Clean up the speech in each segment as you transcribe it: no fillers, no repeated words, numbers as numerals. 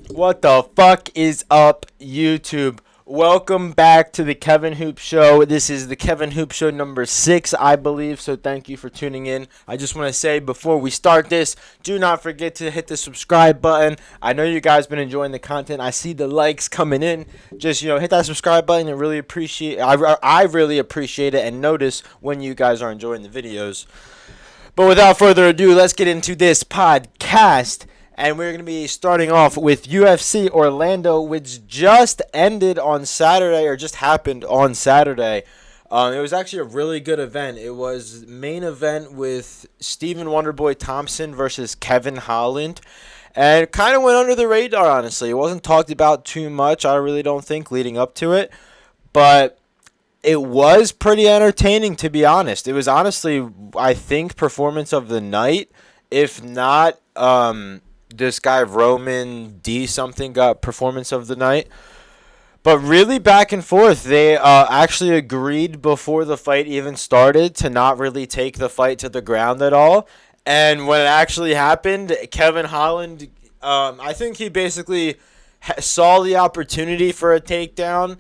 What the fuck is up, YouTube? Welcome back to the Kevin Hoop Show. This is the Kevin Hoop Show number 6, I believe, so thank you for tuning in. I just want to say before we start this, do not forget to hit the subscribe button. I know you guys been enjoying the content. I see the likes coming in. Just, hit that subscribe button and really appreciate I really appreciate it and notice when you guys are enjoying the videos. But without further ado, let's get into this podcast. And we're going to be starting off with UFC Orlando, which just ended on Saturday, or just happened on Saturday. It was actually a really good event. It was main event with Stephen Wonderboy Thompson versus Kevin Holland. And it kind of went under the radar, honestly. It wasn't talked about too much, I really don't think, leading up to it. But it was pretty entertaining, to be honest. It was honestly, I think, performance of the night. If not, this guy Roman D something got performance of the night. But really back and forth. They actually agreed before the fight even started to not really take the fight to the ground at all. And when it actually happened, Kevin Holland, I think he basically saw the opportunity for a takedown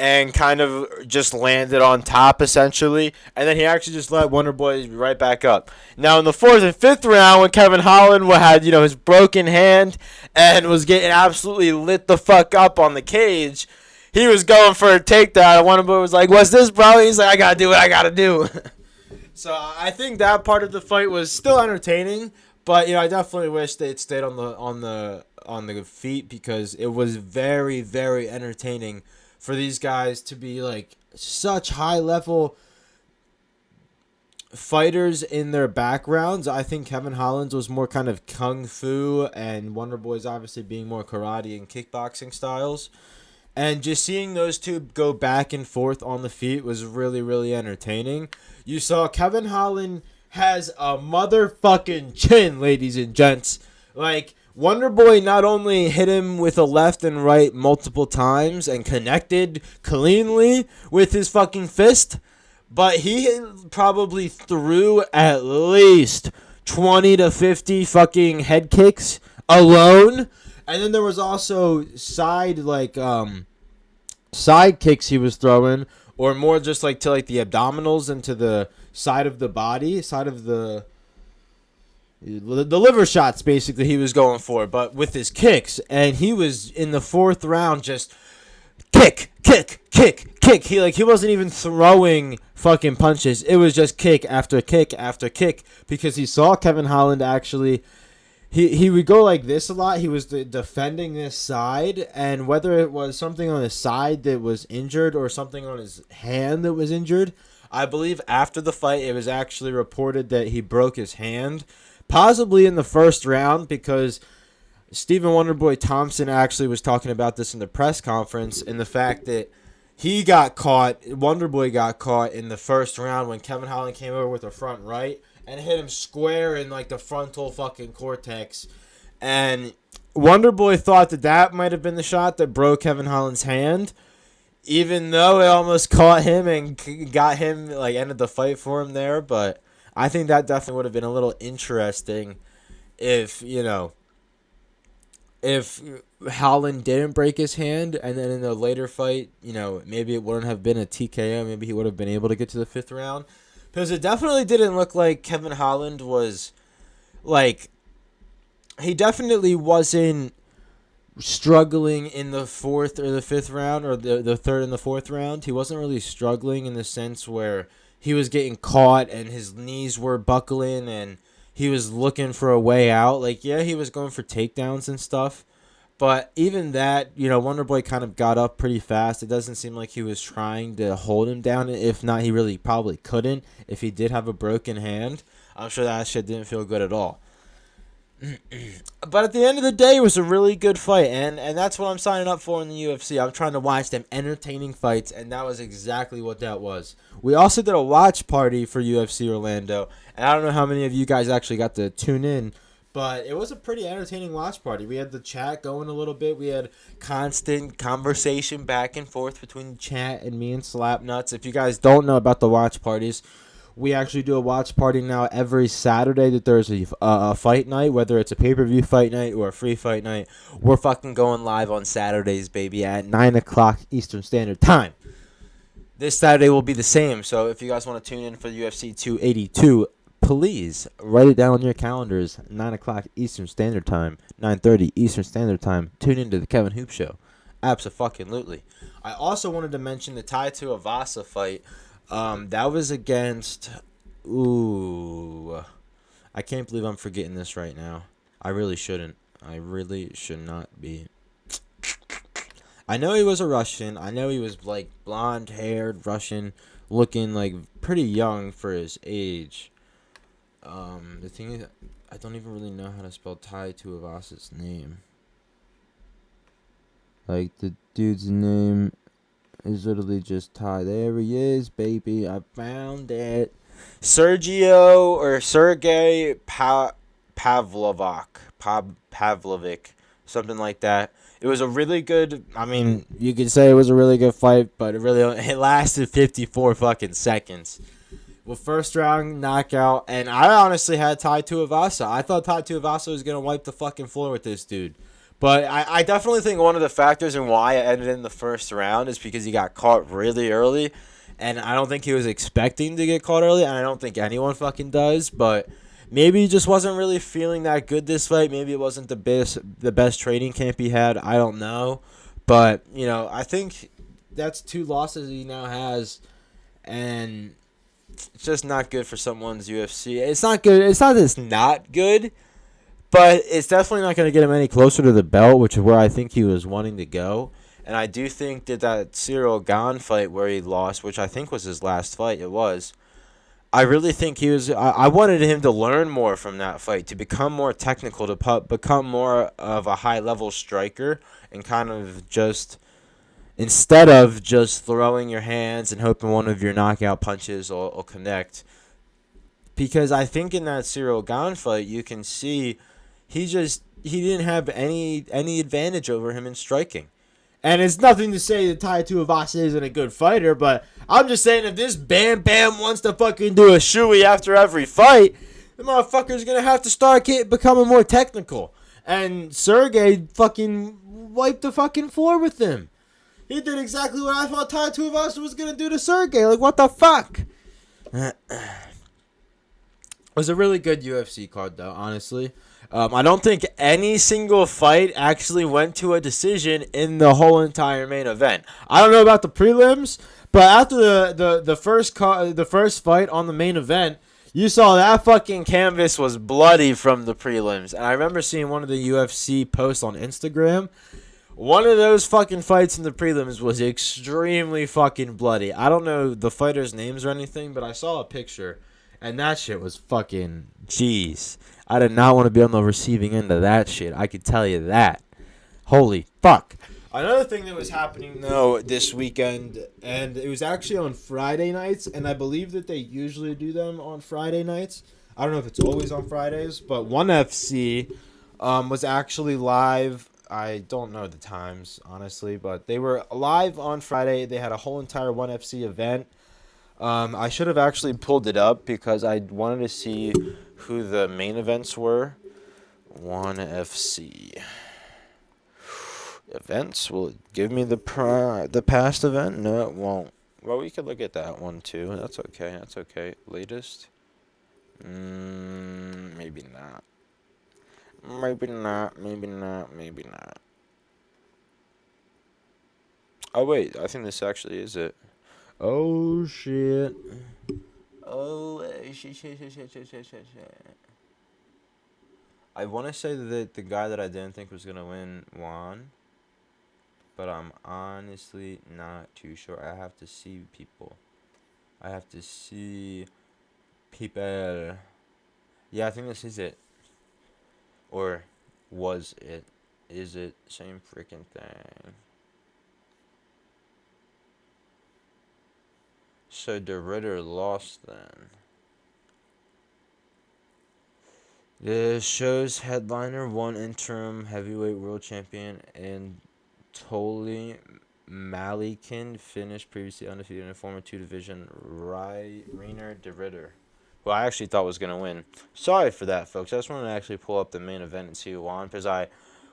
and kind of just landed on top, essentially. And then he actually just let Wonderboy right back up. Now, in the 4th and 5th round, when Kevin Holland had, his broken hand and was getting absolutely lit the fuck up on the cage, he was going for a takedown. And Wonderboy was like, "What's this, bro?" He's like, "I gotta do what I gotta do." So I think that part of the fight was still entertaining, but I definitely wish they'd stayed on the feet, because it was very, very entertaining for these guys to be like such high level fighters in their backgrounds. I think Kevin Holland's was more kind of kung fu, and Wonderboy's obviously being more karate and kickboxing styles. And just seeing those two go back and forth on the feet was really, really entertaining. You saw Kevin Holland has a motherfucking chin, ladies and gents. Like, Wonderboy not only hit him with a left and right multiple times and connected cleanly with his fucking fist, but he probably threw at least 20 to 50 fucking head kicks alone. And then there was also side kicks he was throwing, or more just like to the abdominals and to the side of the body, side of the liver shots, basically, he was going for, but with his kicks. And he was in the 4th round just kick, kick, kick, kick. He wasn't even throwing fucking punches. It was just kick after kick after kick, because he saw Kevin Holland actually. He would go like this a lot. He was defending this side, and whether it was something on his side that was injured or something on his hand that was injured, I believe after the fight it was actually reported that he broke his hand, possibly in the 1st round, because Stephen Wonderboy Thompson actually was talking about this in the press conference, and the fact that Wonderboy got caught in the 1st round when Kevin Holland came over with a front right and hit him square in the frontal fucking cortex. And Wonderboy thought that might have been the shot that broke Kevin Holland's hand, even though it almost caught him and got him, ended the fight for him there. But I think that definitely would have been a little interesting if Holland didn't break his hand, and then in the later fight, maybe it wouldn't have been a TKO. Maybe he would have been able to get to the 5th round. Because it definitely didn't look like Kevin Holland was, he definitely wasn't struggling in the 4th or the 5th round, or the 3rd and the 4th round. He wasn't really struggling in the sense where he was getting caught and his knees were buckling and he was looking for a way out. Yeah, he was going for takedowns and stuff. But even that, Wonderboy kind of got up pretty fast. It doesn't seem like he was trying to hold him down. If not, he really probably couldn't. If he did have a broken hand, I'm sure that shit didn't feel good at all. But at the end of the day, it was a really good fight. And that's what I'm signing up for in the UFC. I'm trying to watch them entertaining fights, and that was exactly what that was. We also did a watch party for UFC Orlando. And I don't know how many of you guys actually got to tune in, but it was a pretty entertaining watch party. We had the chat going a little bit. We had constant conversation back and forth between the chat and me and Slapnuts. If you guys don't know about the watch parties, We actually do a watch party now every Saturday that there's a fight night, whether it's a pay-per-view fight night or a free fight night. We're fucking going live on Saturdays, baby, at 9 o'clock Eastern Standard Time. This Saturday will be the same, so if you guys want to tune in for the UFC 282, please write it down on your calendars. 9 o'clock Eastern Standard Time, 9:30 Eastern Standard Time. Tune into the Kevin Hoop Show. Abso-fucking-lutely. I also wanted to mention the Tai Tuivasa fight. That was against... Ooh. I can't believe I'm forgetting this right now. I really shouldn't. I really should not be. I know he was a Russian. I know he was, like, blonde-haired Russian, looking, like, pretty young for his age. The thing is, I don't even really know how to spell Tai Tuivasa's name. Like, the dude's name is literally just Tai. There he is, baby. I found it. Sergey Pavlovic, something like that. It was a really good, I mean, you could say it was a really good fight, but it lasted 54 fucking seconds. Well, first round knockout, and I honestly had Tai Tuivasa. I thought Tai Tuivasa was going to wipe the fucking floor with this dude. But I definitely think one of the factors in why it ended in the first round is because he got caught really early. And I don't think he was expecting to get caught early. And I don't think anyone fucking does. But maybe he just wasn't really feeling that good this fight. Maybe it wasn't the best training camp he had. I don't know. But, you know, I think that's 2 losses he now has. And it's just not good for someone's UFC. It's not good. It's not that it's not good. But it's definitely not going to get him any closer to the belt, which is where I think he was wanting to go. And I do think that Cyril Gane fight where he lost, which I think was his last fight, it was. I really think he was... I wanted him to learn more from that fight, to become more technical, to become more of a high-level striker, and kind of just... Instead of just throwing your hands and hoping one of your knockout punches will connect. Because I think in that Cyril Gane fight, you can see... He didn't have any advantage over him in striking. And it's nothing to say that Tai Tuivasa isn't a good fighter, but I'm just saying if this Bam Bam wants to fucking do a shoey after every fight, the motherfucker's going to have to start becoming more technical. And Sergey fucking wiped the fucking floor with him. He did exactly what I thought Tai Tuivasa was going to do to Sergey. Like, what the fuck? It was a really good UFC card, though, honestly. I don't think any single fight actually went to a decision in the whole entire main event. I don't know about the prelims, but after the first fight on the main event, you saw that fucking canvas was bloody from the prelims. And I remember seeing one of the UFC posts on Instagram. One of those fucking fights in the prelims was extremely fucking bloody. I don't know the fighters' names or anything, but I saw a picture, and that shit was fucking... Jeez. I did not want to be on the receiving end of that shit. I could tell you that. Holy fuck. Another thing that was happening, though, this weekend, and it was actually on Friday nights, and I believe that they usually do them on Friday nights. I don't know if it's always on Fridays, but ONE FC was actually live. I don't know the times, honestly, but they were live on Friday. They had a whole entire ONE FC event. I should have actually pulled it up because I wanted to see who the main events were. ONE FC events. Will it give me the past event? No, it won't. Well, we could look at that one too. That's okay. That's okay. Latest? Maybe not. Maybe not. Maybe not. Maybe not. Oh wait, I think this actually is it. Oh shit. Oh shit. I want to say that the guy that I didn't think was going to win won, but I'm honestly not too sure. I have to see people. Yeah, I think this is it. Or was it? Is it? Same freaking thing. So the Ritter lost then. The show's headliner, one interim heavyweight world champion, and Toli Malikin finished previously undefeated in a former two-division Rainer de Ritter, who I actually thought was going to win. Sorry for that, folks. I just wanted to actually pull up the main event and see who won, because I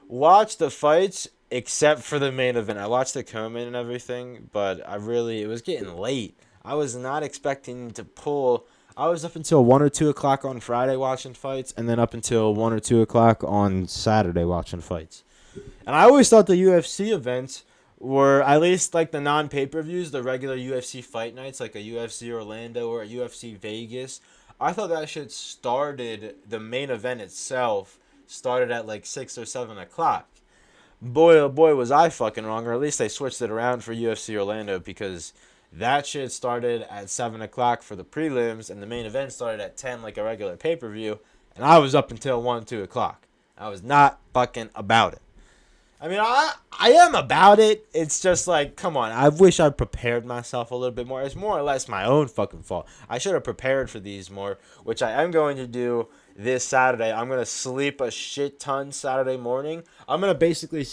watched the fights except for the main event. I watched the co-main and everything, but it was getting late. I was not expecting to pull. I was up until 1 or 2 o'clock on Friday watching fights, and then up until 1 or 2 o'clock on Saturday watching fights. And I always thought the UFC events were, at least like the non-pay-per-views, the regular UFC fight nights, like a UFC Orlando or a UFC Vegas. I thought that shit started, the main event itself started at like 6 or 7 o'clock. Boy, oh boy, was I fucking wrong, or at least they switched it around for UFC Orlando, because that shit started at 7 o'clock for the prelims, and the main event started at 10 like a regular pay-per-view, and I was up until 1, 2 o'clock. I was not fucking about it. I mean, I am about it. It's just like, come on. I wish I prepared myself a little bit more. It's more or less my own fucking fault. I should have prepared for these more, which I am going to do this Saturday. I'm going to sleep a shit ton Saturday morning. I'm going to basically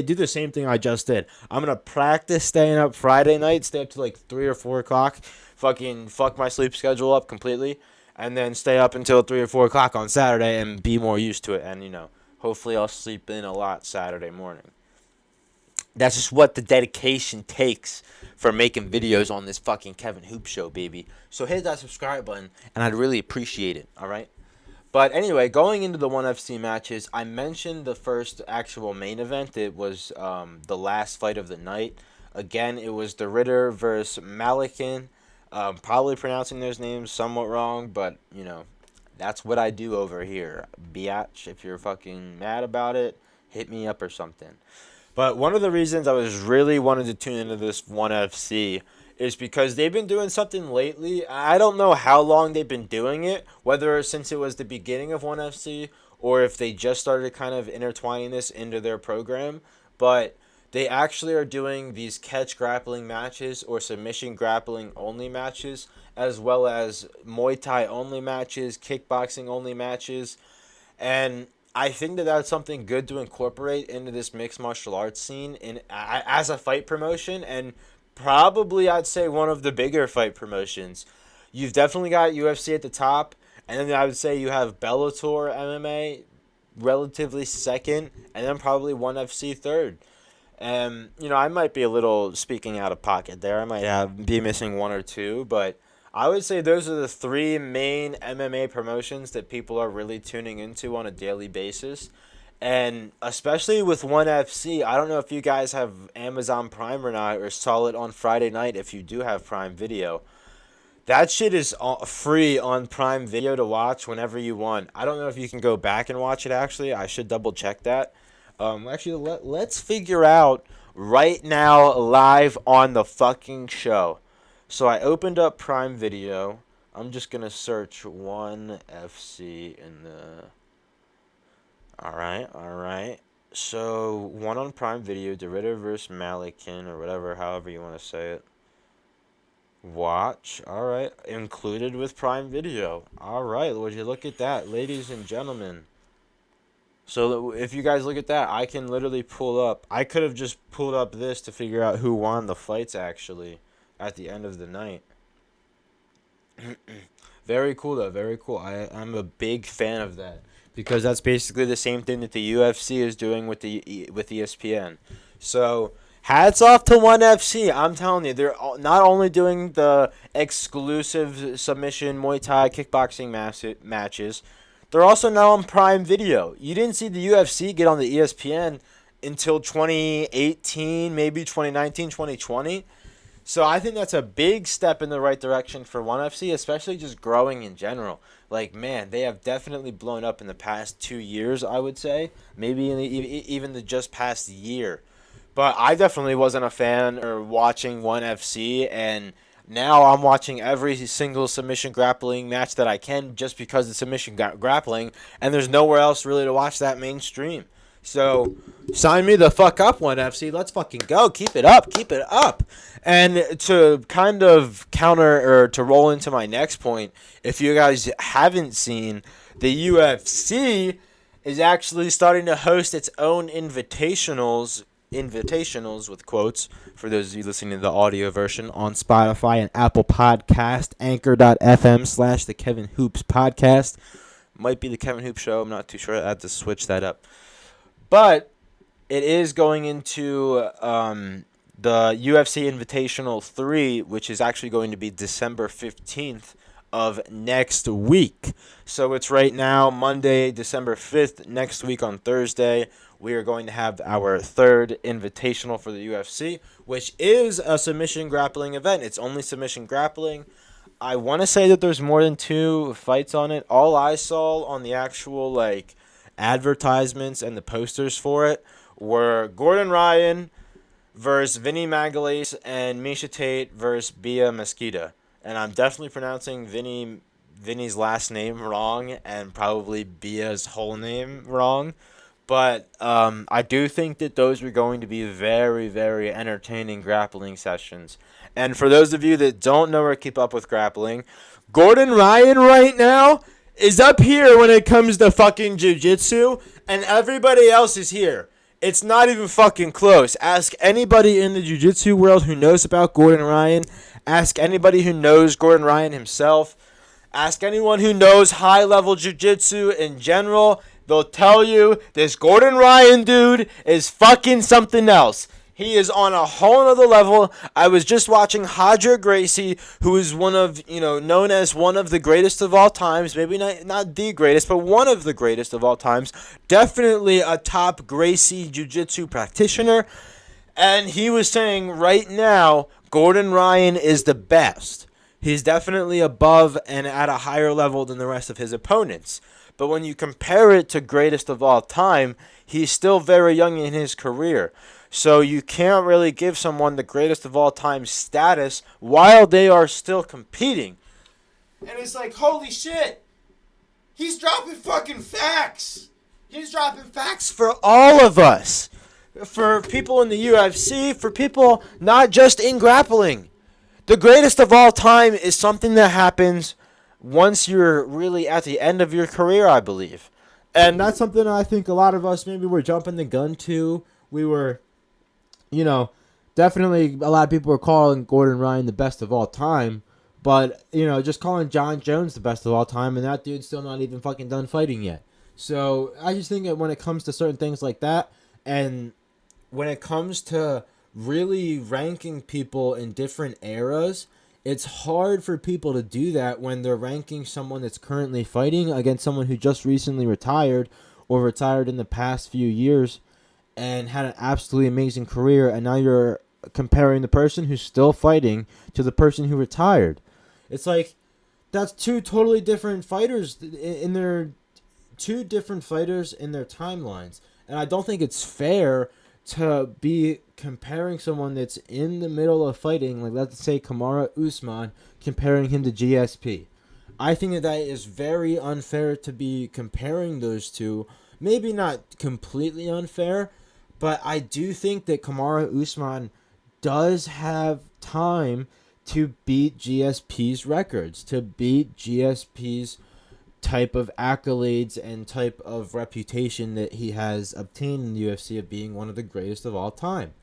do the same thing I just did. I'm going to practice staying up Friday night, stay up to like 3 or 4 o'clock, fucking fuck my sleep schedule up completely, and then stay up until 3 or 4 o'clock on Saturday and be more used to it. And, hopefully I'll sleep in a lot Saturday morning. That's just what the dedication takes for making videos on this fucking Kevin Hoop Show, baby. So hit that subscribe button, and I'd really appreciate it, all right? But anyway, going into the ONE FC matches, I mentioned the first actual main event. It was the last fight of the night. Again, it was the Ritter versus Malikin. Probably pronouncing those names somewhat wrong, but, that's what I do over here. Biatch, if you're fucking mad about it, hit me up or something. But one of the reasons I was really wanting to tune into this ONE FC is because they've been doing something lately. I don't know how long they've been doing it, whether since it was the beginning of ONE FC or if they just started kind of intertwining this into their program. But they actually are doing these catch grappling matches or submission grappling only matches, as well as Muay Thai only matches, kickboxing only matches. And I think that that's something good to incorporate into this mixed martial arts scene as a fight promotion, and probably I'd say one of the bigger fight promotions. You've definitely got UFC at the top, and then I would say you have Bellator MMA relatively second, and then probably ONE FC third. And, I might be a little speaking out of pocket there. I might be missing one or two, but I would say those are the 3 main MMA promotions that people are really tuning into on a daily basis. And especially with ONE FC, I don't know if you guys have Amazon Prime or not, or saw it on Friday night if you do have Prime Video. That shit is free on Prime Video to watch whenever you want. I don't know if you can go back and watch it, actually. I should double check that. Actually, let's figure out right now live on the fucking show. So I opened up Prime Video. I'm just going to search ONE FC in the... Alright. So, one on Prime Video, the Ritter vs. Malikin, or whatever, however you want to say it. Watch. Alright. Included with Prime Video. Alright, would you look at that, ladies and gentlemen. So, if you guys look at that, I can literally pull up... I could have just pulled up this to figure out who won the fights, actually, at the end of the night. Very cool, though. Very cool. I'm a big fan of that, because that's basically the same thing that the UFC is doing with ESPN. So, hats off to ONE FC. I'm telling you, they're not only doing the exclusive submission Muay Thai kickboxing matches, they're also now on Prime Video. You didn't see the UFC get on the ESPN until 2018, maybe 2019, 2020. So I think that's a big step in the right direction for ONE FC, especially just growing in general. Like, man, they have definitely blown up in the past 2 years, I would say. Maybe even the just past year. But I definitely wasn't a fan or watching ONE FC, and now I'm watching every single submission grappling match that I can just because it's submission grappling, and there's nowhere else really to watch that mainstream. So, sign me the fuck up, ONE FC. Let's fucking go. Keep it up. Keep it up. And to kind of counter or to roll into my next point, if you guys haven't seen, the UFC is actually starting to host its own invitationals invitationals with quotes for those of you listening to the audio version on Spotify and Apple Podcast, anchor.fm/the Kevin Hoops Podcast. Might be the Kevin Hoops Show. I'm not too sure. I had to switch that up. But it is going into the UFC Invitational 3, which is actually going to be December 15th of next week. So it's right now, Monday, December 5th. Next week on Thursday, we are going to have our third invitational for the UFC, which is a submission grappling event. It's only submission grappling. I want to say that there's more than 2 fights on it. All I saw on the actual advertisements and the posters for it were Gordon Ryan versus Vinny Magalhaes and Misha Tate versus Bia Mesquita. And I'm definitely pronouncing Vinny's last name wrong and probably Bia's whole name wrong. But I do think that those are going to be very, very entertaining grappling sessions. And for those of you that don't know or keep up with grappling, Gordon Ryan right now is up here when it comes to fucking jiu-jitsu, and everybody else is here. It's not even fucking close. Ask anybody in the jiu-jitsu world who knows about Gordon Ryan. Ask anybody who knows Gordon Ryan himself. Ask anyone who knows high-level jiu-jitsu in general. They'll tell you this Gordon Ryan dude is fucking something else. He is on a whole other level. I was just watching Roger Gracie, who is known as one of the greatest of all times. Maybe not the greatest, but one of the greatest of all times. Definitely a top Gracie jiu-jitsu practitioner. And he was saying right now, Gordon Ryan is the best. He's definitely above and at a higher level than the rest of his opponents. But when you compare it to greatest of all time, he's still very young in his career. So you can't really give someone the greatest of all time status while they are still competing. And it's like, holy shit. He's dropping fucking facts. He's dropping facts for all of us. For people in the UFC, for people not just in grappling. The greatest of all time is something that happens once you're really at the end of your career, I believe. And that's something I think a lot of us maybe were jumping the gun to. We were, definitely a lot of people were calling Gordon Ryan the best of all time. But, just calling John Jones the best of all time, and that dude's still not even fucking done fighting yet. So I just think that when it comes to certain things like that, and when it comes to really ranking people in different eras, it's hard for people to do that when they're ranking someone that's currently fighting against someone who just recently retired or retired in the past few years and had an absolutely amazing career, and now you're comparing the person who's still fighting to the person who retired. It's like, that's 2 totally different fighters in their timelines. And I don't think it's fair to be comparing someone that's in the middle of fighting, like let's say Kamaru Usman, comparing him to GSP. I think that is very unfair to be comparing those two. Maybe not completely unfair, but I do think that Kamaru Usman does have time to beat GSP's records, to beat GSP's type of accolades and type of reputation that he has obtained in the UFC of being one of the greatest of all time.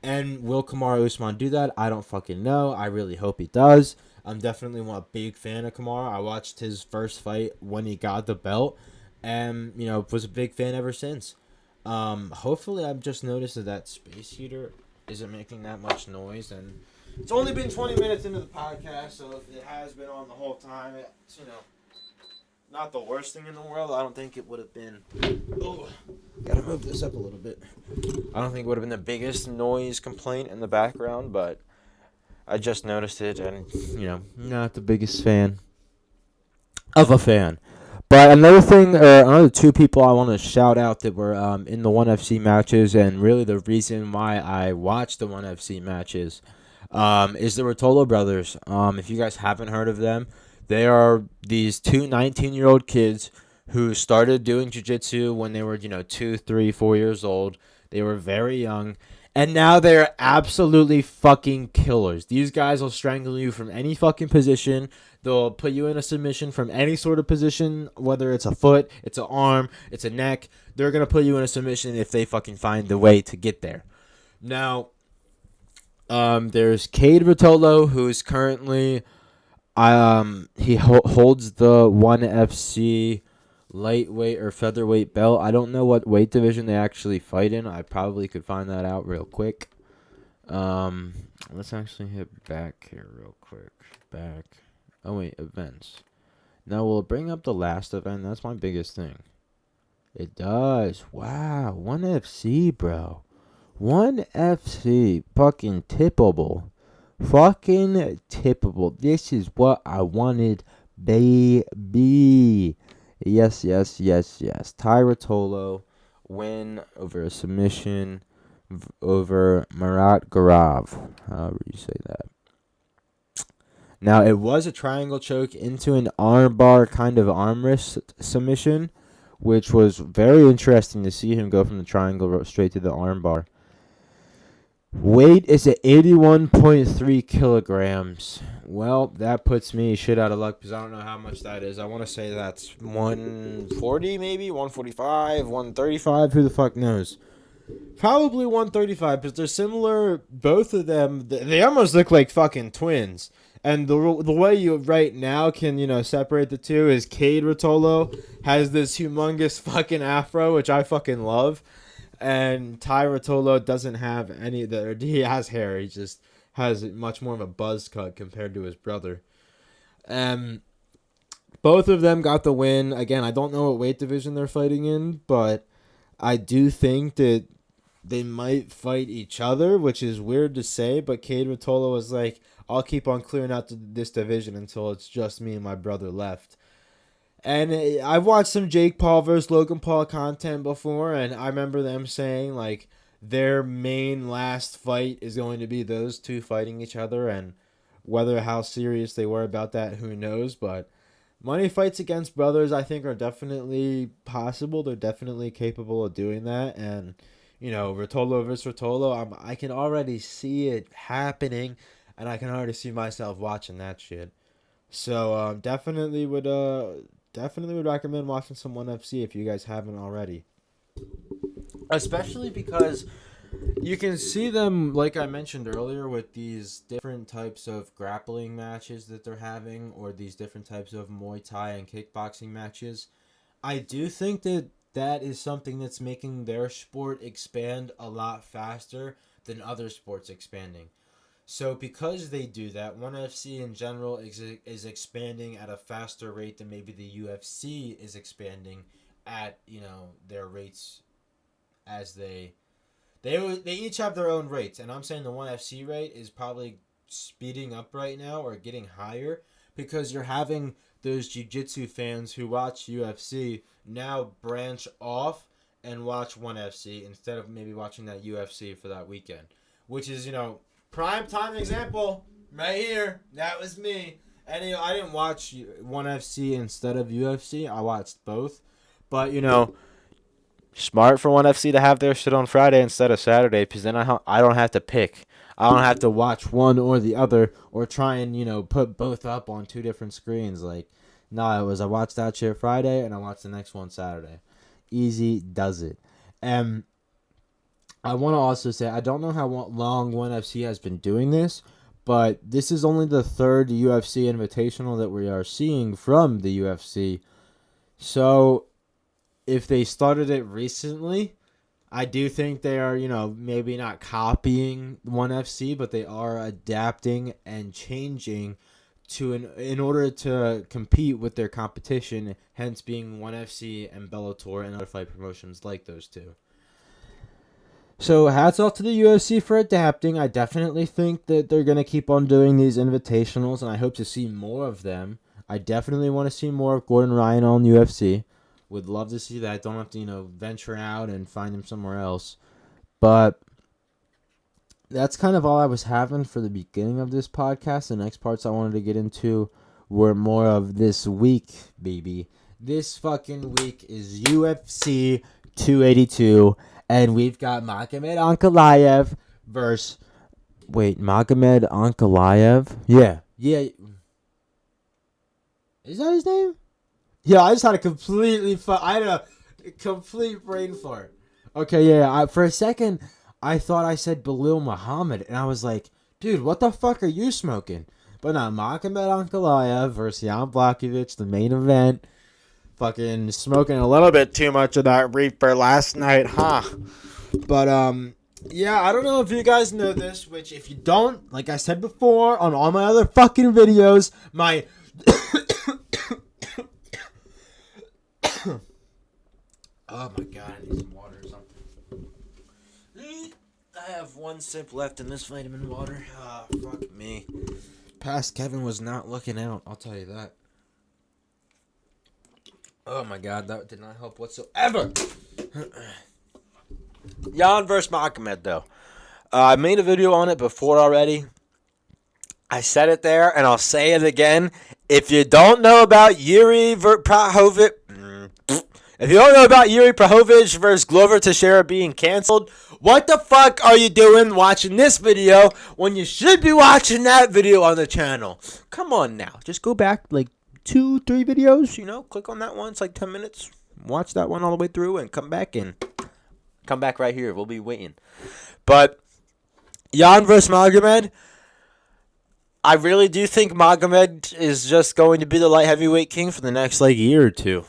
And will Kamaru Usman do that? I don't fucking know. I really hope he does. I'm definitely a big fan of Kamaru. I watched his first fight when he got the belt and, was a big fan ever since. Hopefully I've just noticed that space heater isn't making that much noise, and it's only been 20 minutes into the podcast, so if it has been on the whole time, it's, not the worst thing in the world. I don't think it would have been... Oh, gotta move this up a little bit. I don't think it would have been the biggest noise complaint in the background, but I just noticed it, and, not the biggest fan of a fan. But another 2 people I want to shout out that were in the ONE FC matches, and really the reason why I watched the ONE FC matches is the Rotolo brothers. If you guys haven't heard of them, they are these 2 19-year-old kids who started doing jiu-jitsu when they were, 2, 3, 4 years old. They were very young. And now they're absolutely fucking killers. These guys will strangle you from any fucking position. They'll put you in a submission from any sort of position, whether it's a foot, it's an arm, it's a neck. They're going to put you in a submission if they fucking find the way to get there. Now, there's Cade Rotolo, who's currently holds the ONE FC lightweight or featherweight belt. I don't know what weight division they actually fight in. I probably could find that out real quick. Let's actually hit back here real quick. Back. Oh wait, events. Now we'll bring up the last event. That's my biggest thing. It does. Wow, ONE FC, bro. ONE FC, fucking tippable. Fucking tippable. This is what I wanted, baby. Yes, yes, yes, yes. Ty Rotolo win over a submission over Marat Garav. However you say that. Now, it was a triangle choke into an armbar kind of armrest submission, which was very interesting to see him go from the triangle straight to the armbar. Weight is at 81.3 kilograms. Well, that puts me shit out of luck because I don't know how much that is. I want to say that's 140 maybe, 145, 135. Who the fuck knows? Probably 135 because they're similar. Both of them, they almost look like fucking twins. And the way you right now can, separate the two is Cade Rotolo has this humongous fucking afro, which I fucking love. And Ty Rotolo doesn't have any of that. He has hair. He just has much more of a buzz cut compared to his brother. Both of them got the win. Again, I don't know what weight division they're fighting in, but I do think that they might fight each other, which is weird to say. But Cade Rotolo was like, I'll keep on clearing out this division until it's just me and my brother left. And I've watched some Jake Paul versus Logan Paul content before, and I remember them saying, like, their main last fight is going to be those two fighting each other, and how serious they were about that, who knows, but money fights against brothers, I think, are definitely possible. They're definitely capable of doing that, and, Rotolo versus Rotolo, I can already see it happening, and I can already see myself watching that shit. So, definitely would recommend watching some ONE FC if you guys haven't already. Especially because you can see them, like I mentioned earlier, with these different types of grappling matches that they're having, or these different types of Muay Thai and kickboxing matches. I do think that is something that's making their sport expand a lot faster than other sports expanding. So because they do that, ONE FC in general is expanding at a faster rate than maybe the UFC is expanding at, their rates as they each have their own rates. And I'm saying the ONE FC rate is probably speeding up right now or getting higher because you're having those jiu-jitsu fans who watch UFC now branch off and watch ONE FC instead of maybe watching that UFC for that weekend, which is, prime time example right here. That was me. And I didn't watch ONE FC instead of UFC. I watched both. But smart for ONE FC to have their shit on Friday instead of Saturday, because then I don't have to pick. I don't have to watch one or the other or try and put both up on two different screens. Like, I watched that shit Friday and I watched the next one Saturday. Easy does it. I want to also say, I don't know how long ONE FC has been doing this, but this is only the third UFC Invitational that we are seeing from the UFC. So, if they started it recently, I do think they are, maybe not copying ONE FC, but they are adapting and changing in order to compete with their competition, hence being ONE FC and Bellator and other fight promotions like those two. So hats off to the UFC for adapting. I definitely think that they're going to keep on doing these invitationals, and I hope to see more of them. I definitely want to see more of Gordon Ryan on UFC. Would love to see that. Don't have to, venture out and find him somewhere else. But that's kind of all I was having for the beginning of this podcast. The next parts I wanted to get into were more of this week, baby. This fucking week is UFC 282. And we've got Magomed Ankalaev versus... Wait, Magomed Ankalaev? Yeah. Is that his name? Yeah, I just had I had a complete brain fart. Okay, yeah. For a second, I thought I said Belil Muhammad, and I was like, dude, what the fuck are you smoking? But now Magomed Ankalaev versus Jan Blachowicz, the main event. Fucking smoking a little bit too much of that reaper last night, huh? But yeah, I don't know if you guys know this, which if you don't, like I said before on all my other fucking videos, my oh my god, I need some water or something. I have one sip left in this vitamin water. Ah, fuck me. Past Kevin was not looking out, I'll tell you that. Oh my god, that did not help whatsoever. Jan versus Magomed, though. I made a video on it before already. I said it there, and I'll say it again. If you don't know about Yuri Prahovic, versus Glover Teixeira being canceled, what the fuck are you doing watching this video when you should be watching that video on the channel? Come on now. Just go back like 2-3 videos, click on that one. It's like 10 minutes. Watch that one all the way through and come back right here. We'll be waiting. But Jan versus Magomed, I really do think Magomed is just going to be the light heavyweight king for the next year or two.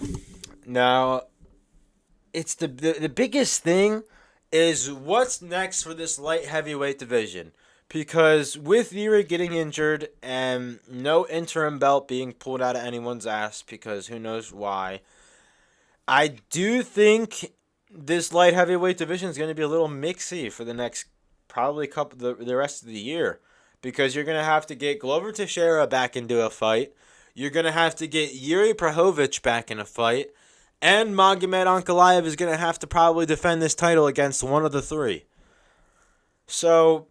Now, it's the biggest thing is what's next for this light heavyweight division. Because with Yuri getting injured and no interim belt being pulled out of anyone's ass, because who knows why, I do think this light heavyweight division is going to be a little mixy for the next probably the rest of the year. Because you're going to have to get Glover Teixeira back into a fight. You're going to have to get Yuri Prahovic back in a fight. And Magomed Ankalaev is going to have to probably defend this title against one of the three. So,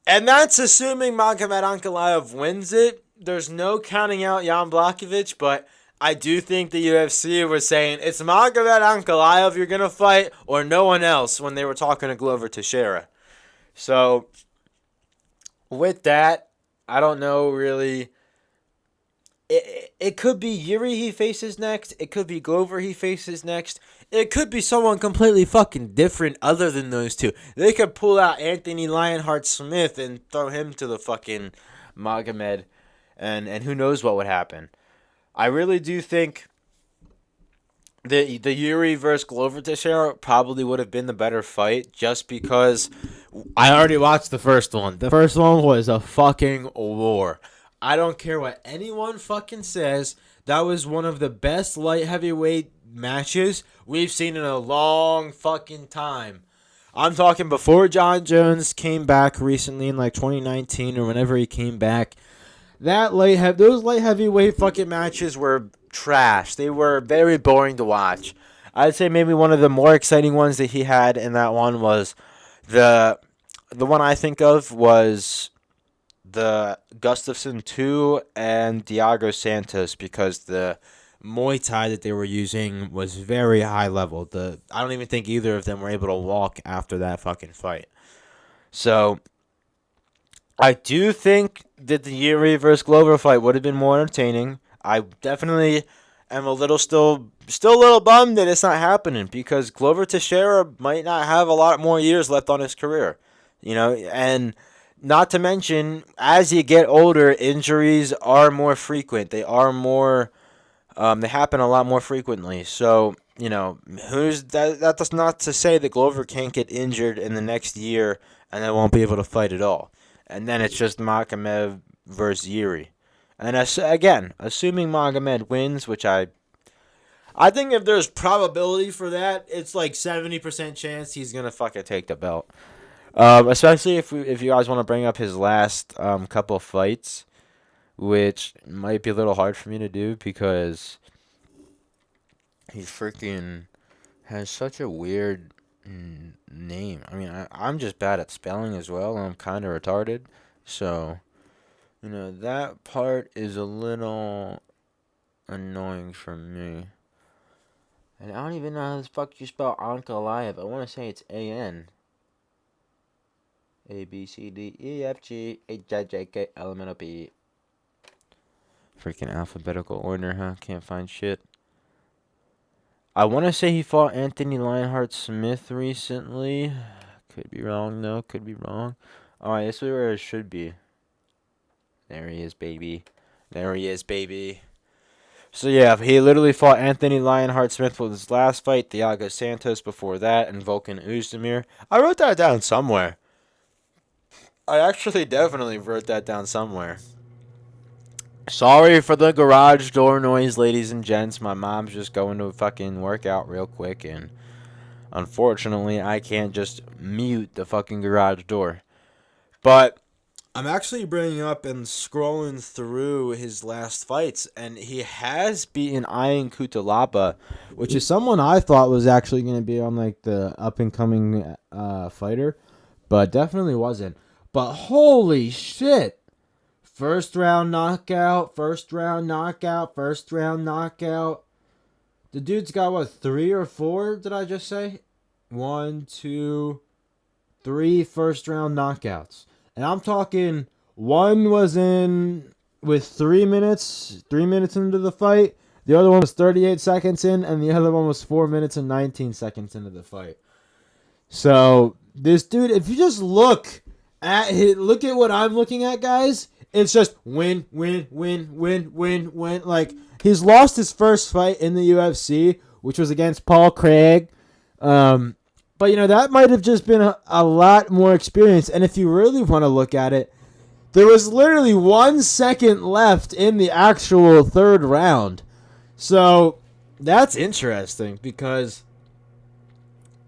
and that's assuming Magomed Ankalaev wins it. There's no counting out Jan Blachowicz, but I do think the UFC was saying it's Magomed Ankalaev you're going to fight or no one else when they were talking to Glover Teixeira. So, with that, I don't know really. It could be Yuri he faces next. It could be Glover he faces next. It could be someone completely fucking different other than those two. They could pull out Anthony Lionheart Smith and throw him to the fucking Magomed. And who knows what would happen. I really do think the Yuri versus Glover Teixeira probably would have been the better fight just because I already watched the first one. The first one was a fucking war. I don't care what anyone fucking says. That was one of the best light heavyweight matches we've seen in a long fucking time. I'm talking before John Jones came back recently in 2019 or whenever he came back. Those light heavyweight fucking matches were trash. They were very boring to watch. I'd say maybe one of the more exciting ones that he had in that one was the one I think of was the Gustafsson 2 and Thiago Santos, because the Muay Thai that they were using was very high level. I don't even think either of them were able to walk after that fucking fight. So I do think that the Yuri versus Glover fight would have been more entertaining. I definitely am still a little bummed that it's not happening, because Glover Teixeira might not have a lot more years left on his career. And not to mention, as you get older, injuries are more frequent. They are more, they happen a lot more frequently. So, who's that? That's not to say that Glover can't get injured in the next year and then won't be able to fight at all. And then it's just Magomed versus Yuri. And again, assuming Magomed wins, which I think if there's probability for that, it's 70% chance he's gonna fucking take the belt. Especially if you guys want to bring up his last couple of fights, which might be a little hard for me to do because he freaking has such a weird name. I mean, I'm just bad at spelling as well, and I'm kind of retarded, so that part is a little annoying for me. And I don't even know how the fuck you spell Ankalaev. I want to say it's A-N. A, B, C, D, E, F, G, H, I, J, K, L, M, N, O, P. Freaking alphabetical order, huh? Can't find shit. I want to say he fought Anthony Lionheart Smith recently. Could be wrong, though. Could be wrong. Alright, this is where it should be. There he is, baby. There he is, baby. So, yeah, he literally fought Anthony Lionheart Smith with his last fight, Thiago Santos before that, and Volkan Oezdemir. I wrote that down somewhere. I actually definitely wrote that down somewhere. Sorry for the garage door noise, ladies and gents. My mom's just going to a fucking workout real quick, and unfortunately, I can't just mute the fucking garage door. But I'm actually bringing up and scrolling through his last fights, and he has beaten Ian Cutelaba, which is someone I thought was actually going to be on like the up-and-coming fighter, but definitely wasn't. But holy shit! First round knockout. The dude's got, what, 3 or 4, did I just say? 1, 2, 3 first round knockouts. And I'm talking, one was in with 3 minutes into the fight. The other one was 38 seconds in, and the other one was 4 minutes and 19 seconds into the fight. So, this dude, if you just look at what I'm looking at, guys, it's just win. Like, he's lost his first fight in the UFC, which was against Paul Craig. But, that might have just been a lot more experience. And if you really want to look at it, there was literally 1 second left in the actual third round. So, that's interesting because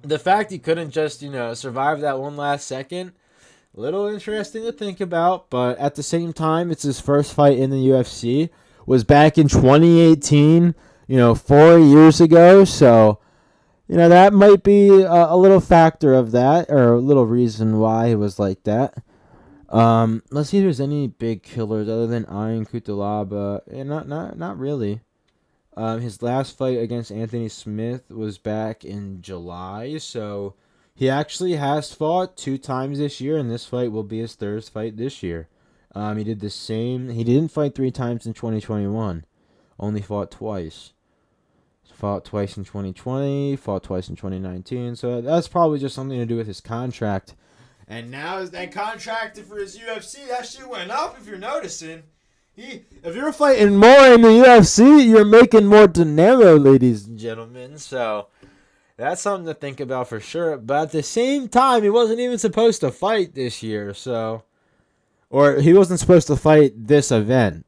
the fact he couldn't just, survive that one last second, little interesting to think about, but at the same time, it's his first fight in the UFC. Was back in 2018, 4 years ago. So, that might be a little factor of that, or a little reason why it was like that. Let's see if there's any big killers other than Ian Cutelaba. Not really. His last fight against Anthony Smith was back in July, so he actually has fought 2 times this year, and this fight will be his third fight this year. He did the same. He didn't fight 3 times in 2021. Only fought twice. Fought twice in 2020. Fought twice in 2019. So that's probably just something to do with his contract. And now as that contract for his UFC, that shit went up, if you're noticing. If you're fighting more in the UFC, you're making more dinero, ladies and gentlemen. So that's something to think about for sure. But at the same time, he wasn't even supposed to fight this year. Or he wasn't supposed to fight this event.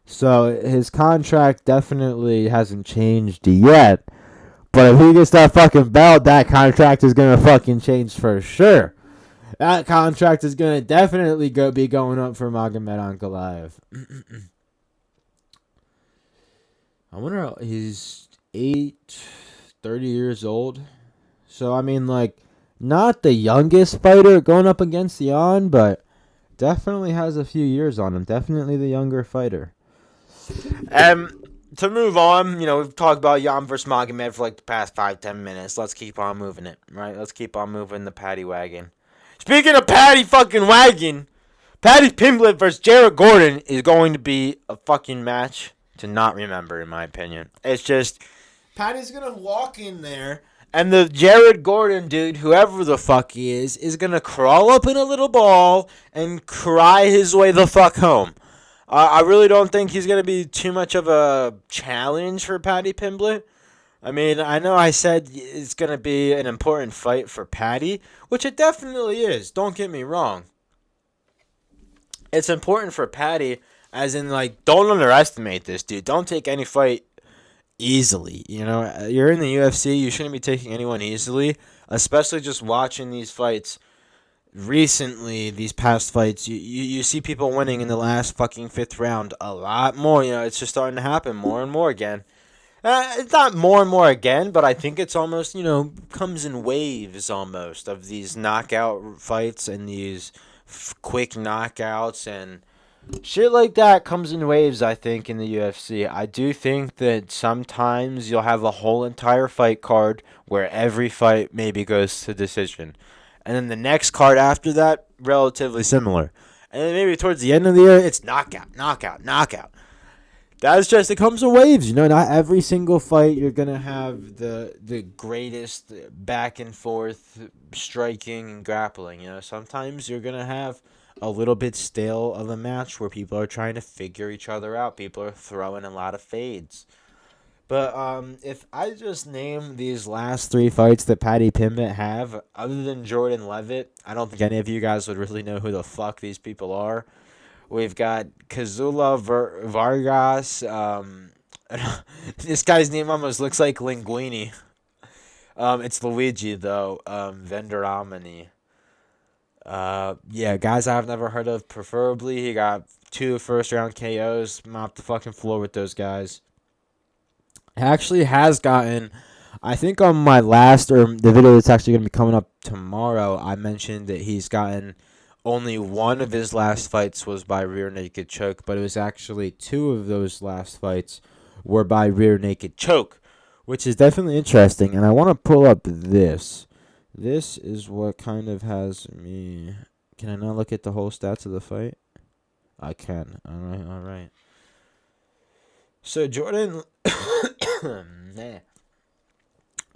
So his contract definitely hasn't changed yet. But if he gets that fucking belt, that contract is going to fucking change for sure. That contract is going to definitely be going up for Magomed Ankalaev. I wonder, he's 30 years old. So, not the youngest fighter going up against Jan, but definitely has a few years on him. Definitely the younger fighter. To move on, we've talked about Jan versus Magomed for the past 5-10 minutes. Let's keep on moving it, right? Let's keep on moving the paddy wagon. Speaking of paddy fucking wagon, Paddy Pimblett versus Jared Gordon is going to be a fucking match to not remember, in my opinion. It's just, Paddy's going to walk in there, and the Jared Gordon dude, whoever the fuck he is going to crawl up in a little ball and cry his way the fuck home. I really don't think he's going to be too much of a challenge for Paddy Pimblett. I know I said it's going to be an important fight for Paddy, which it definitely is. Don't get me wrong. It's important for Paddy, as in, don't underestimate this dude. Don't take any fight easily. You're in the UFC. You shouldn't be taking anyone easily, especially just watching these fights recently, these past fights. You see people winning in the last fucking 5th round a lot more. It's just starting to happen more and more again. It's not more and more again, but I think it's almost, comes in waves almost of these knockout fights and these quick knockouts and shit like that comes in waves, I think, in the UFC. I do think that sometimes you'll have a whole entire fight card where every fight maybe goes to decision. And then the next card after that, relatively similar. And then maybe towards the end of the year, it's knockout. That's just, it comes in waves. You know, not every single fight you're going to have the greatest back and forth striking and grappling. You know, sometimes you're going to have a little bit stale of a match where people are trying to figure each other out. People are throwing a lot of fades. But if I just name these last three fights that Paddy Pimblett have, other than Jordan Levitt, I don't think any of you guys would really know who the fuck these people are. We've got Kazula Vargas. This guy's name almost looks like Linguini. It's Luigi, though. Vendoramini. Yeah, guys I've never heard of. Preferably, he got 2 first-round KOs. Mopped the fucking floor with those guys. He actually has gotten, I think on my last, or the video that's actually going to be coming up tomorrow, I mentioned that he's gotten only one of his last fights was by rear naked choke, but it was actually 2 of those last fights were by rear naked choke, which is definitely interesting. And I want to pull up this. This is what kind of has me. Can I not look at the whole stats of the fight? I can. All right. So Jordan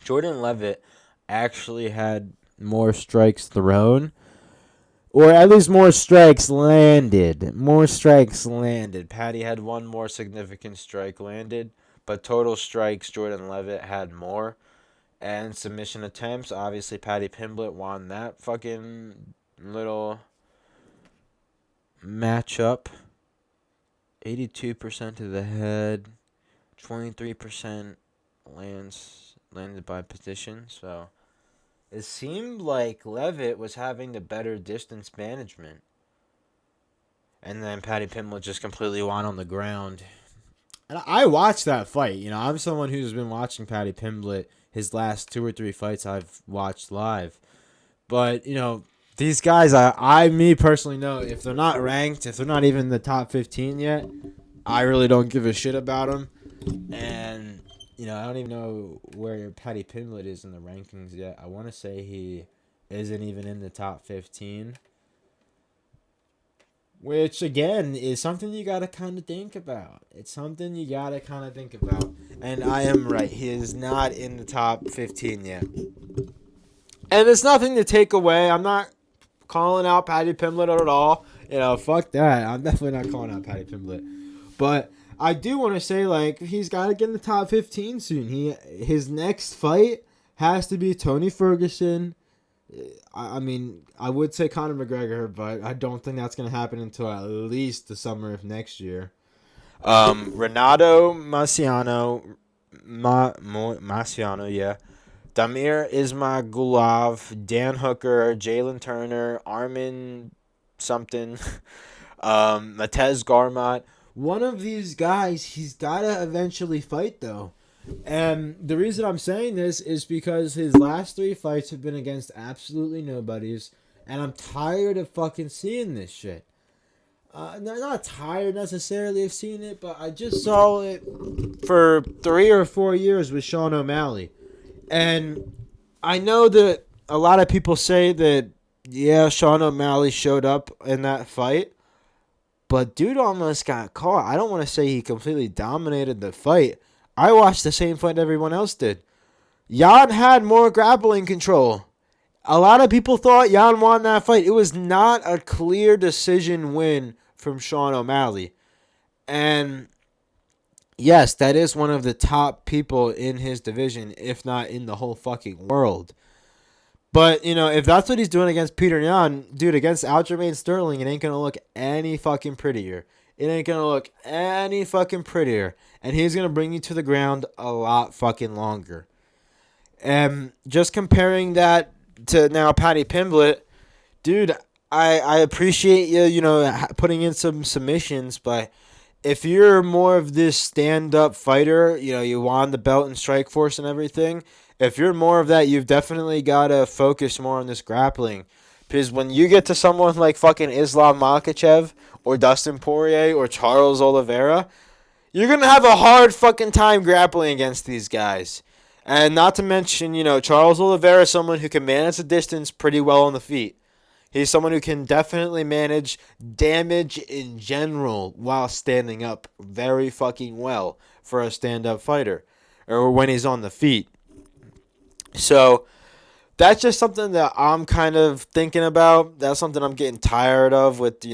Levitt actually had more strikes thrown, or at least more strikes landed. Paddy had one more significant strike landed, but total strikes, Jordan Levitt had more. And submission attempts, obviously Paddy Pimblett won that fucking little matchup. 82% to the head, 23% landed by position. So it seemed like Levitt was having the better distance management. And then Paddy Pimblett just completely won on the ground. And I watched that fight. You know, I'm someone who's been watching Paddy Pimblett. His last 2 or 3 fights I've watched live. But, you know, these guys, me personally know, if they're not ranked, if they're not even in the top 15 yet, I really don't give a shit about them. And, you know, I don't even know where Paddy Pimblett is in the rankings yet. I want to say he isn't even in the top 15. Which, again, is something you got to kind of think about. It's something you got to kind of think about. And I am right. He is not in the top 15 yet. And it's nothing to take away. I'm not calling out Paddy Pimblett at all. You know, fuck that. I'm definitely not calling out Paddy Pimblett. But I do want to say, like, he's got to get in the top 15 soon. His next fight has to be Tony Ferguson. I mean, I would say Conor McGregor, but I don't think that's going to happen until at least the summer of next year. Renato Marciano, yeah. Damir Ismagulov, Dan Hooker, Jalen Turner, Armin something, Matez Garmat. One of these guys, he's got to eventually fight, though. And the reason I'm saying this is because his last 3 fights have been against absolutely nobodies, and I'm tired of fucking seeing this shit. Not tired necessarily of seeing it, but I just saw it for 3 or 4 years with Sean O'Malley. And I know that a lot of people say that, yeah, Sean O'Malley showed up in that fight, but dude almost got caught. I don't want to say he completely dominated the fight. I watched the same fight everyone else did. Jan had more grappling control. A lot of people thought Jan won that fight. It was not a clear decision win from Sean O'Malley. And yes, that is one of the top people in his division, if not in the whole fucking world. But, you know, if that's what he's doing against Peter Yan, dude, against Aljamain Sterling, it ain't going to look any fucking prettier. It ain't going to look any fucking prettier. And he's going to bring you to the ground a lot fucking longer. And just comparing that to now Paddy Pimblett, dude, I appreciate you, you know, putting in some submissions, but if you're more of this stand-up fighter, you know, you won the belt in Strikeforce and everything, if you're more of that, you've definitely got to focus more on this grappling. Because when you get to someone like fucking Islam Makhachev or Dustin Poirier or Charles Oliveira, you're going to have a hard fucking time grappling against these guys. And not to mention, you know, Charles Oliveira is someone who can manage the distance pretty well on the feet. He's someone who can definitely manage damage in general while standing up very fucking well for a stand-up fighter, or when he's on the feet. So that's just something that I'm kind of thinking about. That's something I'm getting tired of with,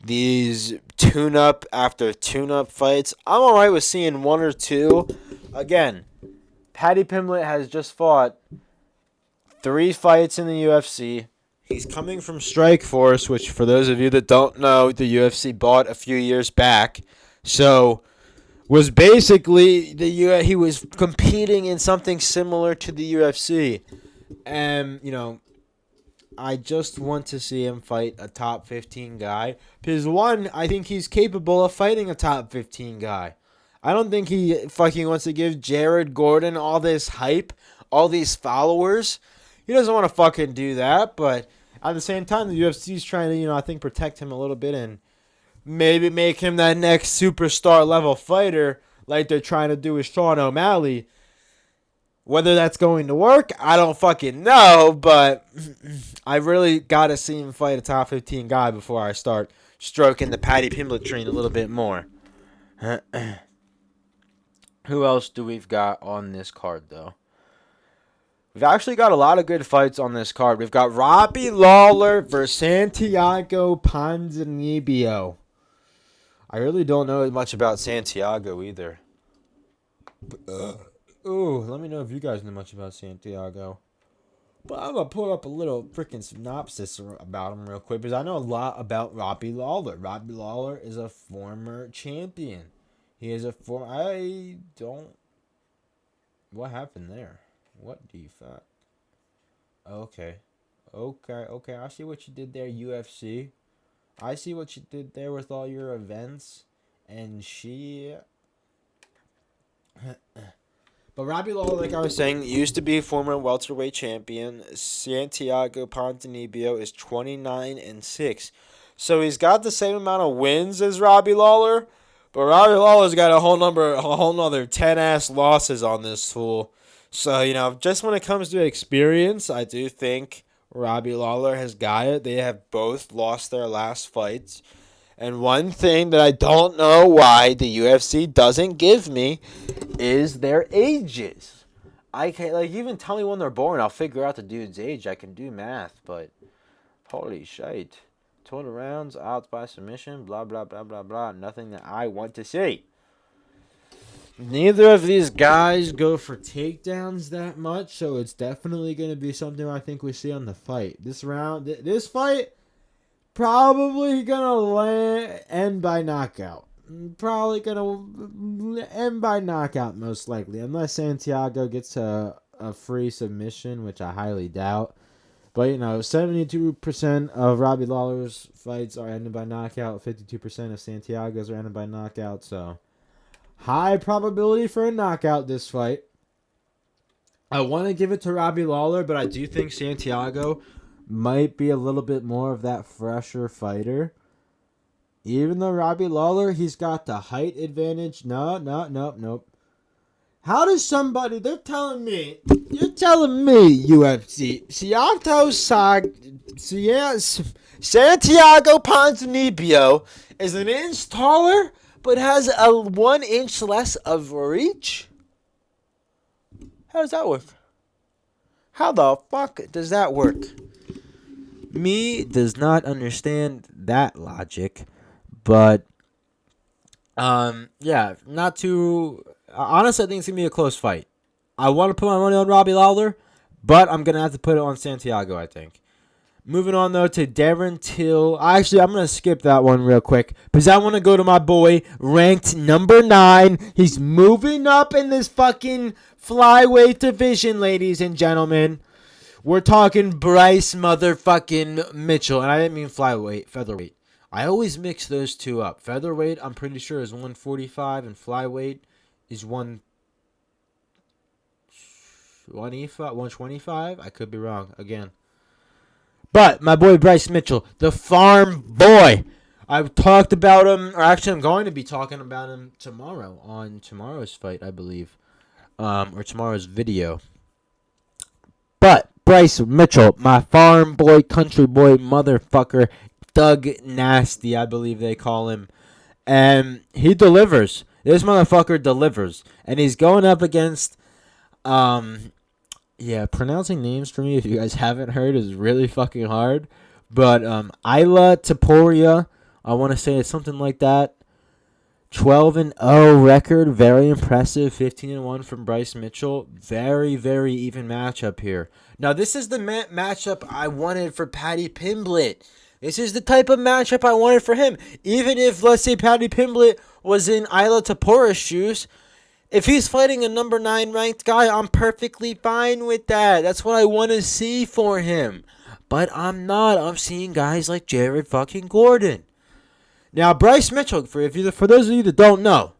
these tune-up after tune-up fights. I'm all right with seeing one or two. Again, Paddy Pimblett has just fought 3 fights in the UFC. He's coming from Strikeforce, which, for those of you that don't know, the UFC bought a few years back. So, was basically he was competing in something similar to the UFC. And, I just want to see him fight a top 15 guy. Because, one, I think he's capable of fighting a top 15 guy. I don't think he fucking wants to give Jared Gordon all this hype, all these followers. He doesn't want to fucking do that, but at the same time, the UFC is trying to, I think, protect him a little bit and maybe make him that next superstar level fighter like they're trying to do with Sean O'Malley. Whether that's going to work, I don't fucking know, but I really got to see him fight a top 15 guy before I start stroking the Paddy Pimblett train a little bit more. Who else do we've got on this card, though? We've actually got a lot of good fights on this card. We've got Robbie Lawler versus Santiago Ponzinibbio. I really don't know much about Santiago either. Let me know if you guys know much about Santiago. But I'm going to pull up a little freaking synopsis about him real quick because I know a lot about Robbie Lawler. Robbie Lawler is a former champion. He is a What happened there? What defect? Okay. I see what you did there, UFC. I see what you did there with all your events. And But Robbie Lawler, like I was saying, used to be former welterweight champion. Santiago Ponzinibbio is 29-6. So he's got the same amount of wins as Robbie Lawler. But Robbie Lawler's got a whole nother 10-ass losses on this fool. So, just when it comes to experience, I do think Robbie Lawler has got it. They have both lost their last fights. And one thing that I don't know why the UFC doesn't give me is their ages. I can't, even tell me when they're born. I'll figure out the dude's age. I can do math, but holy shit. Total rounds, outs by submission, blah, blah, blah, blah, blah. Nothing that I want to see. Neither of these guys go for takedowns that much, so it's definitely going to be something I think we see on the fight. This fight, probably going to end by knockout. Probably going to end by knockout, most likely. Unless Santiago gets a free submission, which I highly doubt. But, 72% of Robbie Lawler's fights are ended by knockout. 52% of Santiago's are ended by knockout, so high probability for a knockout this fight. I want to give it to Robbie Lawler, but I do think Santiago might be a little bit more of that fresher fighter. Even though Robbie Lawler, he's got the height advantage. Nope. How does somebody... You're telling me, UFC, Santiago Ponzinibbio is an inch taller, but has a 1 inch less of reach? How does that work? How the fuck does that work? Me does not understand that logic, but not too. Honestly, I think it's gonna be a close fight. I want to put my money on Robbie Lawler, but I'm gonna have to put it on Santiago, I think. Moving on, though, to Darren Till. Actually, I'm going to skip that one real quick because I want to go to my boy, ranked number 9. He's moving up in this fucking flyweight division, ladies and gentlemen. We're talking Bryce motherfucking Mitchell. And I didn't mean flyweight, featherweight. I always mix those two up. Featherweight, I'm pretty sure, is 145, and flyweight is 125. I could be wrong, again. But my boy Bryce Mitchell, the farm boy. I've talked about him, or actually I'm going to be talking about him tomorrow on tomorrow's fight, I believe. Or tomorrow's video. But Bryce Mitchell, my farm boy, country boy, motherfucker, Thug Nasty, I believe they call him. And he delivers. This motherfucker delivers. And he's going up against, pronouncing names for me, if you guys haven't heard, is really fucking hard. But Isla Taporia, I want to say it's something like that. 12-0 record, very impressive. 15-1 from Bryce Mitchell. Very, very even matchup here. Now, this is the matchup I wanted for Paddy Pimblett. This is the type of matchup I wanted for him. Even if, let's say, Paddy Pimblett was in Isla Tapora's shoes, if he's fighting a number 9 ranked guy, I'm perfectly fine with that. That's what I want to see for him. But I'm not. I'm seeing guys like Jared fucking Gordon. Now, Bryce Mitchell, for those of you that don't know,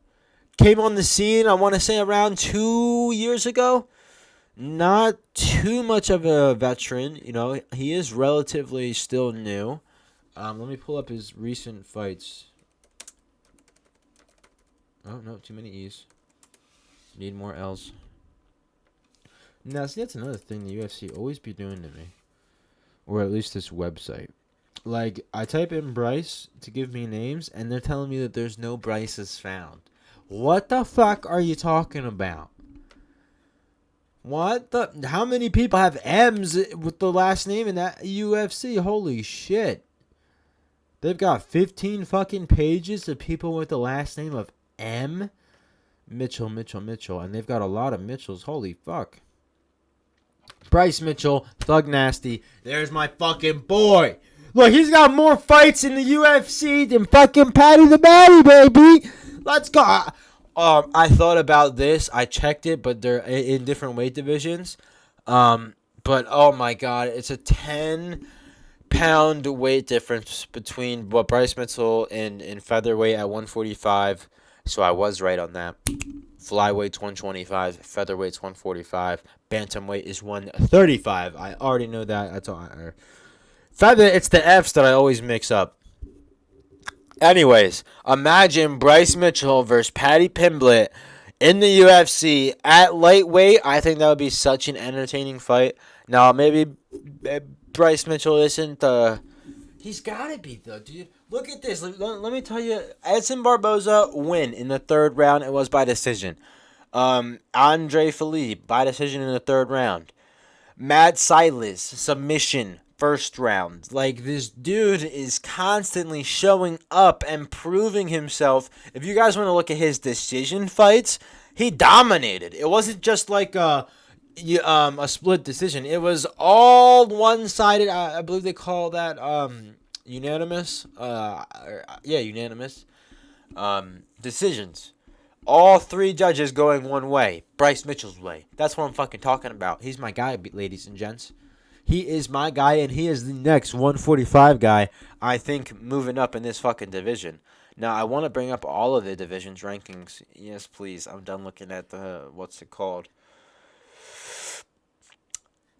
came on the scene, I want to say, around 2 years ago. Not too much of a veteran. You know, he is relatively still new. Let me pull up his recent fights. Oh, no, too many E's. Need more L's. Now, see, that's another thing the UFC always be doing to me. Or at least this website. Like, I type in Bryce to give me names, and they're telling me that there's no Bryces found. What the fuck are you talking about? How many people have M's with the last name in that UFC? Holy shit. They've got 15 fucking pages of people with the last name of M. Mitchell. And they've got a lot of Mitchells. Holy fuck. Bryce Mitchell, Thug Nasty. There's my fucking boy. Look, he's got more fights in the UFC than fucking Paddy the Baddy, baby. Let's go. I thought about this. I checked it, but they're in different weight divisions. But, oh, my God. It's a 10-pound weight difference between what Bryce Mitchell in featherweight at 145. So I was right on that. Flyweight's 125. Featherweight's 145. Bantamweight is 135. I already know that. That's all. Feather, it's the F's that I always mix up. Anyways, imagine Bryce Mitchell versus Paddy Pimblett in the UFC at lightweight. I think that would be such an entertaining fight. Now, maybe Bryce Mitchell isn't he's got to be, though, dude. Look at this. Let me tell you. Edson Barboza win in the third round. It was by decision. Andre Philippe by decision in the third round. Matt Silas submission first round. Like, this dude is constantly showing up and proving himself. If you guys want to look at his decision fights, he dominated. It wasn't just like a split decision. It was all one-sided. I believe they call that unanimous. Unanimous decisions. All 3 judges going one way. Bryce Mitchell's way. That's what I'm fucking talking about. He's my guy, ladies and gents. He is my guy, and he is the next 145 guy, I think, moving up in this fucking division. Now, I want to bring up all of the divisions rankings. Yes, please. I'm done looking at the, what's it called?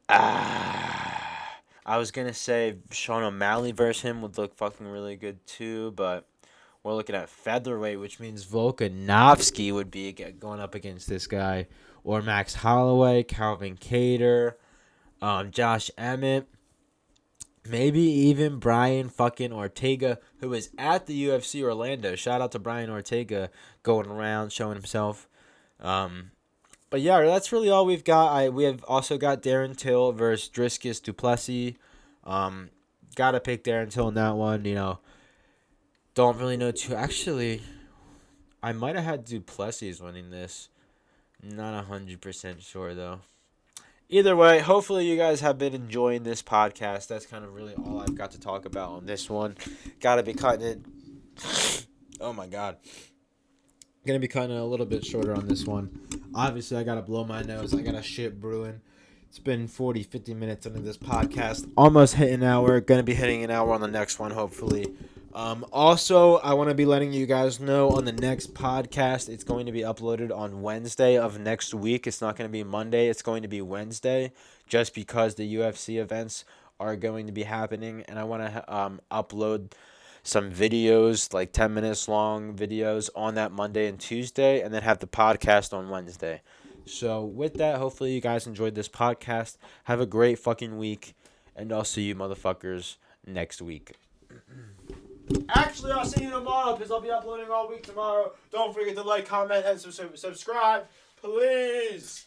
I was going to say Sean O'Malley versus him would look fucking really good, too, but we're looking at featherweight, which means Volkanovski would be going up against this guy. Or Max Holloway, Calvin Kattar, Josh Emmett, maybe even Brian fucking Ortega, who is at the UFC Orlando. Shout out to Brian Ortega going around showing himself. But yeah, that's really all we've got. We have also got Darren Till versus Dricus du Plessis. Gotta pick Darren Till in that one. You know, don't really know too. Actually, I might have had du Plessis winning this. Not 100% sure though. Either way, hopefully you guys have been enjoying this podcast. That's kind of really all I've got to talk about on this one. Gotta be cutting it. Oh my God. Gonna be cutting it a little bit shorter on this one. Obviously, I gotta blow my nose. I got a shit brewing. It's been 40, 50 minutes into this podcast. Almost hit an hour. Gonna be hitting an hour on the next one, hopefully. Also, I want to be letting you guys know on the next podcast, it's going to be uploaded on Wednesday of next week. It's not going to be Monday. It's going to be Wednesday, just because the UFC events are going to be happening. And I want to upload some videos, like 10 minutes long videos on that Monday and Tuesday, and then have the podcast on Wednesday. So with that, hopefully you guys enjoyed this podcast. Have a great fucking week, and I'll see you motherfuckers next week. Actually, I'll see you tomorrow because I'll be uploading all week tomorrow. Don't forget to like, comment, and subscribe. Please.